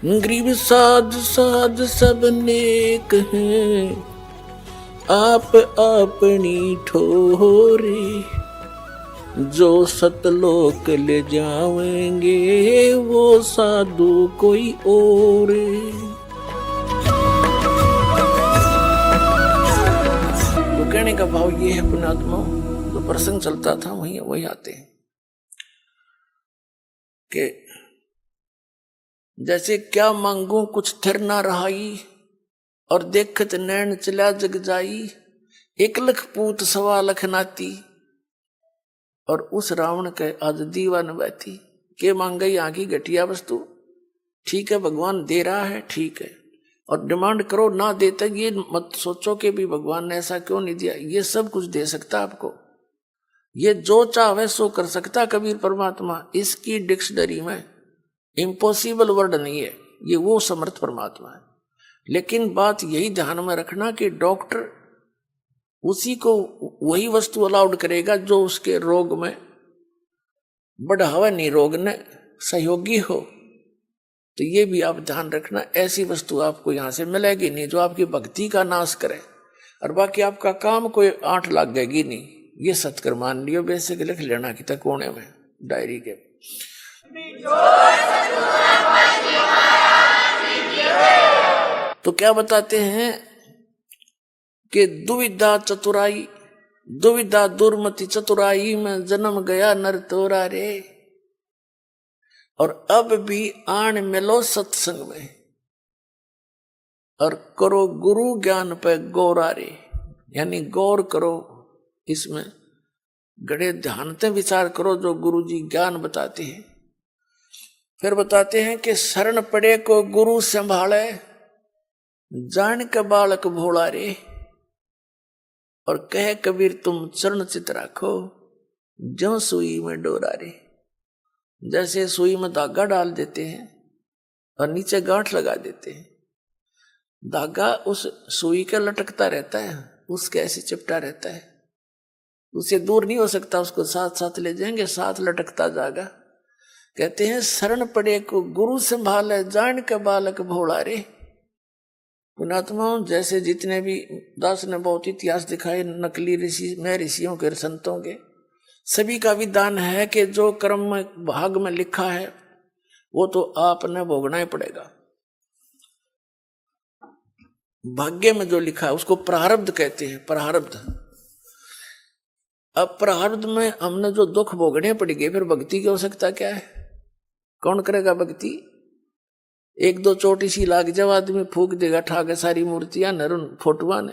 गरीब साध साध सब नेक हैं, आप अपनी ठोरे, जो सतलोक ले जावेंगे वो साधु कोई और। तो कहने का भाव ये है पुण्यात्मा, जो प्रसंग चलता था वही आते हैं कि जैसे क्या मांगू कुछ थिर ना रहाई, और देखत नैन चला जग जाई, 1 लाख पूत 1.25 लाख नाती, और उस रावण के आज दीवान बैठी। के मांग गई आगे घटिया वस्तु, ठीक है भगवान दे रहा है ठीक है, और डिमांड करो ना देते ये मत सोचो कि भी भगवान ने ऐसा क्यों नहीं दिया। ये सब कुछ दे सकता आपको, ये जो चाहे सो कर सकता कबीर परमात्मा। इसकी डिक्शनरी में इम्पॉसिबल वर्ड नहीं है, ये वो समर्थ परमात्मा है। लेकिन बात यही ध्यान में रखना कि डॉक्टर उसी को वही वस्तु अलाउड करेगा जो उसके रोग में बढ़ावा नहीं, रोग ने सहयोगी हो। तो ये भी आप ध्यान रखना, ऐसी वस्तु आपको यहां से मिलेगी नहीं जो आपकी भक्ति का नाश करे, और बाकी आपका काम कोई 8 लाख गएगी नहीं। ये सत्कर मान लियो, बेसिक लिख लेना कि तक कोने में डायरी के। तो क्या बताते हैं कि दुविधा चतुराई, दुविधा दुर्मति चतुराई में जन्म गया नर तोरा रे, और अब भी आन मिलो सत्संग में, और करो गुरु ज्ञान पे गौरा रे। यानी गौर करो, इसमें गड़े ध्यान से विचार करो जो गुरु जी ज्ञान बताते हैं। फिर बताते हैं कि शरण पड़े को गुरु संभाले, जान के बालक भोला रे, और कहे कबीर तुम चरण चित राखो, ज्यों सुई में डोरा रे। जैसे सुई में धागा डाल देते हैं और नीचे गांठ लगा देते हैं, धागा उस सुई के लटकता रहता है, उसके ऐसे चिपटा रहता है, उसे दूर नहीं हो सकता, उसको साथ साथ ले जाएंगे, साथ लटकता जाएगा। कहते हैं शरण पड़े को गुरु संभाले, जान के बालक भोला रे। पुणात्मा जैसे जितने भी दास ने बहुत इतिहास दिखाए नकली ऋषि में, ऋषियों के संतों के, सभी का विधान है कि जो कर्म में भाग में लिखा है वो तो आपने भोगना ही पड़ेगा। भाग्य में जो लिखा है उसको प्रारब्ध कहते हैं, प्रारब्ध। अब प्रारब्ध में हमने जो दुख भोगने पड़ेंगे, फिर भक्ति की आवश्यकता क्या है? कौन करेगा भक्ति? 1-2 चोटी सी लाग जब आदमी फूक देगा ठाके सारी मूर्तियां नरुन फोटुआ ने,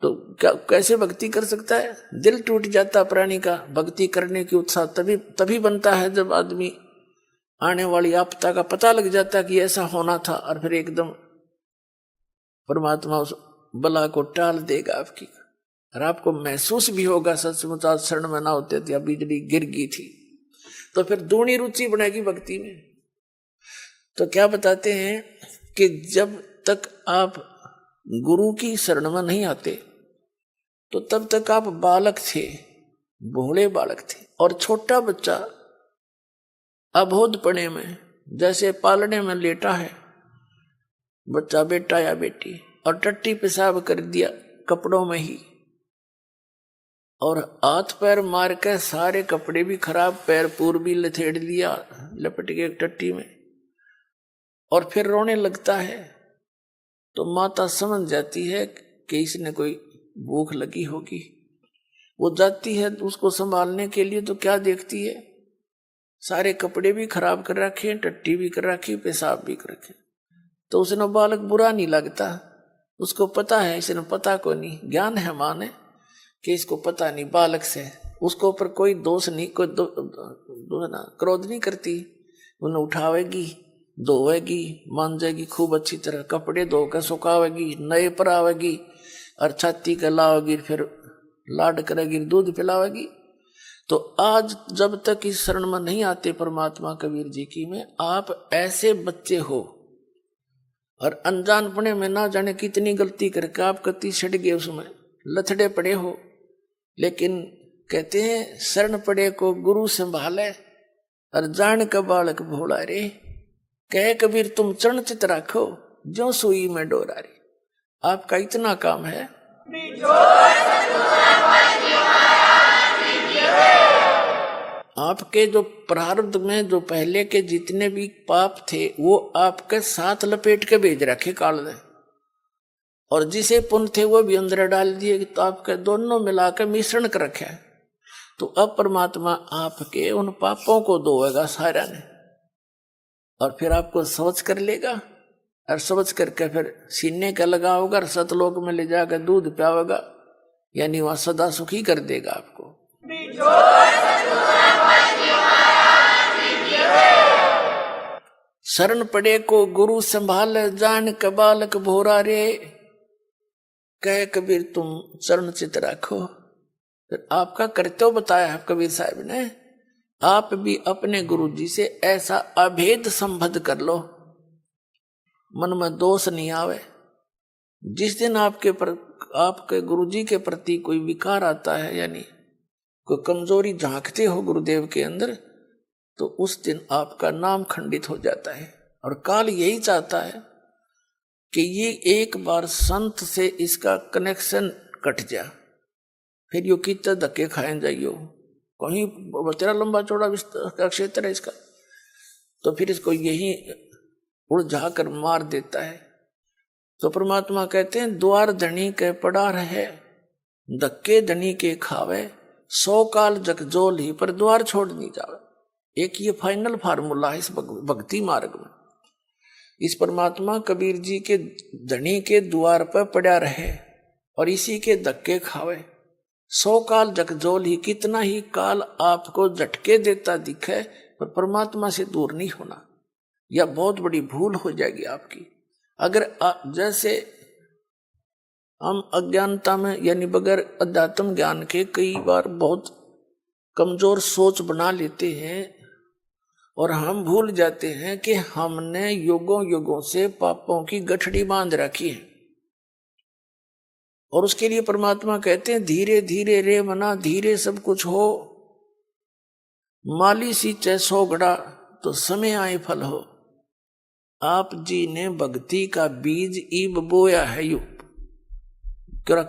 तो क्या कैसे भक्ति कर सकता है? दिल टूट जाता प्राणी का। भक्ति करने की उत्साह तभी बनता है जब आदमी आने वाली आपदा का पता लग जाता कि ऐसा होना था, और फिर एकदम परमात्मा उस बला को टाल देगा आपकी, और आपको महसूस भी होगा सचमुच आज शरण में ना होते थे, बिजली गिर गई थी। तो फिर दूनी रुचि बनेगी भक्ति में। तो क्या बताते हैं कि जब तक आप गुरु की शरण में नहीं आते तो तब तक आप बालक थे, भोले बालक थे। और छोटा बच्चा अबोधपणे में जैसे पालने में लेटा है बच्चा, बेटा या बेटी, और टट्टी पेशाब कर दिया कपड़ों में ही, और हाथ पैर मार के सारे कपड़े भी खराब, पैर पूर भी लथेड़ लिया लपट के टट्टी में, और फिर रोने लगता है, तो माता समझ जाती है कि इसने कोई भूख लगी होगी। वो जाती है उसको संभालने के लिए, तो क्या देखती है? सारे कपड़े भी खराब कर रखे, टट्टी भी कर रखी, पेशाब भी कर रखे। तो उसने बालक बुरा नहीं लगता, उसको पता है, इसने पता को नहीं, ज्ञान है माँ ने कि इसको पता नहीं, बालक से उसको ऊपर कोई दोष नहीं, कोई क्रोध नहीं करती। उन्हें उठावेगी, धोवेगी, मांजेगी खूब अच्छी तरह, कपड़े धोकर सुखावेगी, नए पर आवेगी, और छाती का लावेगी, फिर लाड करेगी, दूध पिलावेगी। तो आज जब तक इस शरण में नहीं आते परमात्मा कबीर जी की में, आप ऐसे बच्चे हो, और अनजानपने में ना जाने कितनी गलती करके आप कति छट गए, उसमें लथड़े पड़े हो। लेकिन कहते हैं शरण पड़े को गुरु संभाले, और जान का बालक भोला रे। कहे कबीर तुम चरण चित राखो जो सुई में डोरा रे। आपका इतना काम है। आपके जो प्रारब्ध में जो पहले के जितने भी पाप थे वो आपके साथ लपेट के भेज रखे काल ने, और जिसे पुण्य थे वो भी अंदर डाल दिए, तो आपके दोनों मिलाकर मिश्रण कर रखे है। तो अब परमात्मा आपके उन पापों को धोएगा सारा ने, और फिर आपको सोच कर लेगा, और सोच करके फिर सीने का लगाओगा और सतलोक में ले जाकर दूध पियाओगा, यानी वहां सदा सुखी कर देगा आपको। शरण पड़े को गुरु संभाल जान के बालक भोरा रे। कहे कबीर तुम चरण चित राखो। फिर आपका कर्तव्य बताया है कबीर साहब ने, आप भी अपने गुरु जी से ऐसा अभेद संबंध कर लो, मन में दोष नहीं आवे। जिस दिन आपके गुरु जी के प्रति कोई विकार आता है, यानी कोई कमजोरी झांकते हो गुरुदेव के अंदर, तो उस दिन आपका नाम खंडित हो जाता है। और काल यही चाहता है कि ये एक बार संत से इसका कनेक्शन कट जा, फिर यो कितना धक्के खाए जाइयो, कहीं तेरा लंबा चौड़ा क्षेत्र है इसका, तो फिर इसको यही उलझा कर मार देता है। तो परमात्मा कहते हैं द्वार धनी के पड़ा रहे, धक्के धनी के खावे, 100 काल जगजोल ही पर द्वार छोड़ नहीं जावे। एक ये फाइनल फार्मूला है इस भक्ति मार्ग में। इस परमात्मा कबीर जी के धनी के द्वार पर पड़ा रहे और इसी के धक्के खावे, 100 काल जगजोल ही, कितना ही काल आपको झटके देता दिखे पर परमात्मा से दूर नहीं होना, यह बहुत बड़ी भूल हो जाएगी आपकी। अगर जैसे हम अज्ञानता में यानी बगैर अध्यात्म ज्ञान के कई बार बहुत कमजोर सोच बना लेते हैं और हम भूल जाते हैं कि हमने युगों युगों से पापों की गठड़ी बांध रखी है। और उसके लिए परमात्मा कहते हैं धीरे धीरे रे मना धीरे सब कुछ हो, माली सींचे 100 घड़ा तो समय आए फल हो। आप जी ने भक्ति का बीज ईब बोया है युग,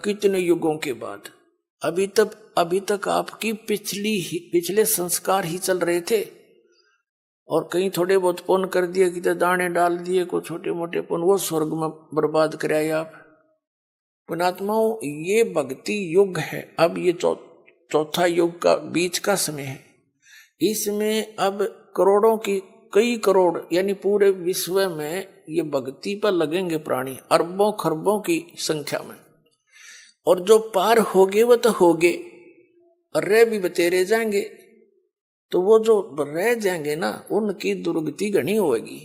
कितने युगों के बाद। अभी तक आपकी पिछले संस्कार ही चल रहे थे, और कहीं थोड़े बहुत पुण्य कर दिए, कि दाने डाल दिए को छोटे मोटे पुण्य, वो स्वर्ग में बर्बाद कराए आप। पुणात्माओं, ये भक्ति युग है। अब ये चौथा युग का बीच का समय है। इसमें अब कई करोड़ यानी पूरे विश्व में ये भक्ति पर लगेंगे प्राणी, अरबों खरबों की संख्या में। और जो पार होगे वो तो होगे, और रह भी बतेरे जाएंगे, तो वो जो रह जाएंगे ना उनकी दुर्गति घनी होगी,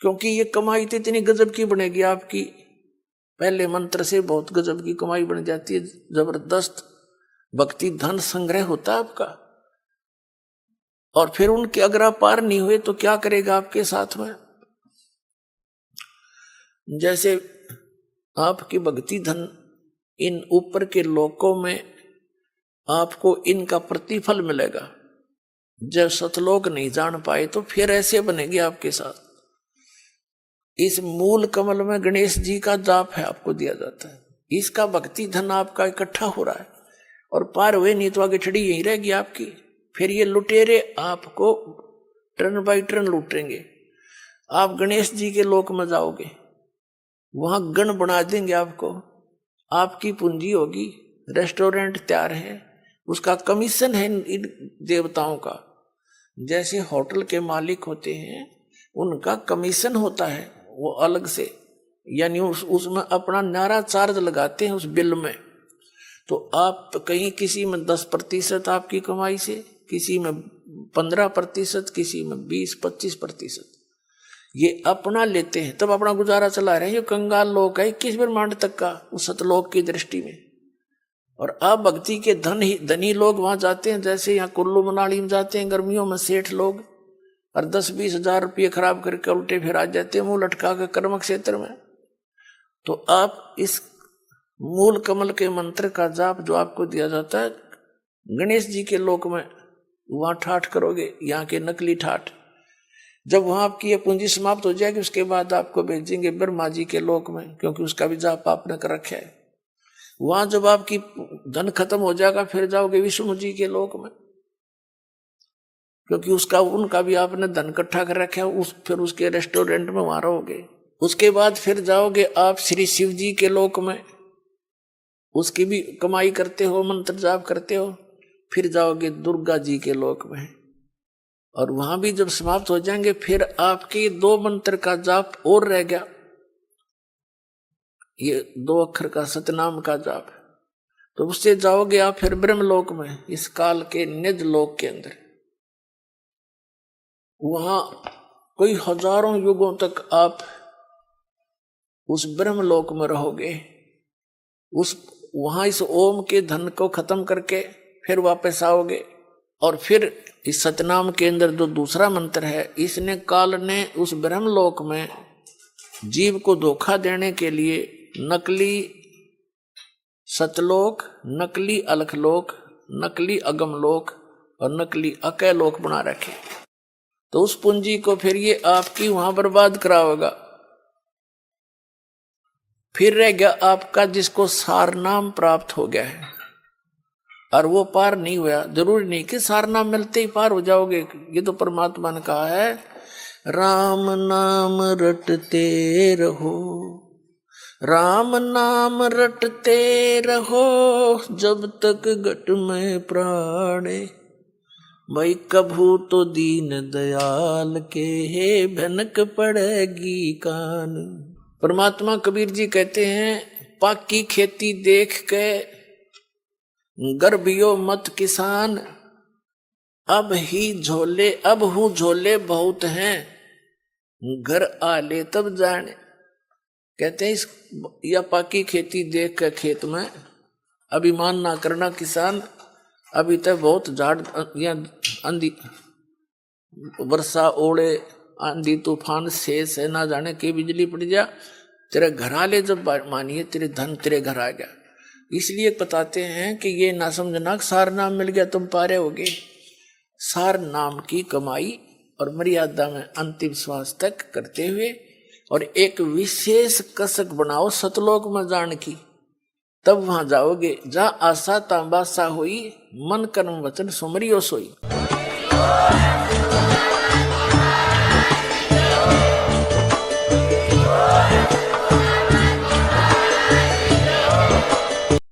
क्योंकि ये कमाई तो इतनी गजब की बनेगी आपकी। पहले मंत्र से बहुत गजब की कमाई बन जाती है, जबरदस्त भक्ति धन संग्रह होता है आपका। और फिर उनके अगर आप पार नहीं हुए तो क्या करेगा आपके साथ में। जैसे आपकी भक्ति धन इन ऊपर के लोकों में आपको इनका प्रतिफल मिलेगा, जब सतलोक नहीं जान पाए तो फिर ऐसे बनेगी आपके साथ। इस मूल कमल में गणेश जी का जाप है, आपको दिया जाता है, इसका भक्ति धन आपका इकट्ठा हो रहा है, और पार हुए नहीं तो आगे छड़ी यही रहेगी आपकी। फिर ये लुटेरे आपको टर्न बाई टर्न लूटेंगे। आप गणेश जी के लोक में जाओगे, वहां गण बना देंगे आपको, आपकी पूंजी होगी, रेस्टोरेंट तैयार है, उसका कमीशन है इन देवताओं का। जैसे होटल के मालिक होते हैं उनका कमीशन होता है वो अलग से, यानी उसमें अपना नारा चार्ज लगाते हैं उस बिल में। तो आप कहीं किसी में 10% आपकी कमाई से, किसी में 15%, किसी में 20-25% ये अपना लेते हैं, तब अपना गुजारा चला रहे हैं। ये कंगाल लोग है 21 ब्रह्मांड तक का उस सतलोक की दृष्टि में। और अब भक्ति के धनी लोग वहां जाते हैं, जैसे यहाँ कुल्लू मनाली में जाते हैं गर्मियों में सेठ लोग, और 10-20 हजार रुपये खराब करके उल्टे फिर आ जाते हैं मुंह लटका के कर्म क्षेत्र में। तो आप इस मूल कमल के मंत्र का जाप जो आपको दिया जाता है गणेश जी के लोक में, वहां ठाठ करोगे, यहाँ के नकली ठाठ। जब वहां आपकी ये पूंजी समाप्त हो जाएगी उसके बाद आपको भेजेंगे ब्रह्मा जी के लोक में, क्योंकि उसका भी जाप आपने कर रखा है। वहां जब आपकी धन खत्म हो जाएगा फिर जाओगे विष्णु जी के लोक में, क्योंकि उनका भी आपने धन इकट्ठा कर रखा है। फिर उसके रेस्टोरेंट में वहां रहोगे। उसके बाद फिर जाओगे आप श्री शिव जी के लोक में, उसकी भी कमाई करते हो, मंत्र जाप करते हो। फिर जाओगे दुर्गा जी के लोक में, और वहां भी जब समाप्त हो जाएंगे फिर आपके 2 मंत्र का जाप और रह गया, ये 2 अक्षर का सतनाम का जाप। तो उससे जाओगे आप फिर ब्रह्मलोक में, इस काल के निज लोक के अंदर। वहां कोई हजारों युगों तक आप उस ब्रह्मलोक में रहोगे। वहां इस ओम के धन को खत्म करके फिर वापस आओगे, और फिर इस सतनाम के अंदर जो दूसरा मंत्र है, इसने काल ने उस ब्रह्मलोक में जीव को धोखा देने के लिए नकली सतलोक, नकली अलखलोक, नकली अगमलोक और नकली अकैलोक बना रखे। तो उस पूंजी को फिर ये आपकी वहां बर्बाद कराओगा। फिर रह गया आपका जिसको सार नाम प्राप्त हो गया है और वो पार नहीं हुआ। जरूरी नहीं कि सार नाम मिलते ही पार हो जाओगे, ये तो परमात्मा ने कहा है, राम नाम रटते रहो, राम नाम रटते रहो, जब तक घट में प्राणे, भाई कभू तो दीन दयाल के हे भनक पड़ेगी कान। परमात्मा कबीर जी कहते हैं, पाकी खेती देख के गर्भियो मत किसान, अब हूँ झोले बहुत हैं, घर आले तब जाने। कहते हैं या पाकी खेती देख के खेत में अभिमान ना करना किसान, अभी तक बहुत झाड़ या आंधी वर्षा ओले आंधी तूफान शेष है, ना जाने की बिजली पड़ जा, तेरे घर आले जब मानिए तेरे धन तेरे घर आ गया। इसलिए बताते हैं कि ये ना समझना सार नाम मिल गया तुम पारे होगे। सार नाम की कमाई और मर्यादा में अंतिम श्वास तक करते हुए, और एक विशेष कसक बनाओ सतलोक में जान की, तब वहां जाओगे जा आशा तांबासा होई, मन कर्म वचन सुमरियो सोई।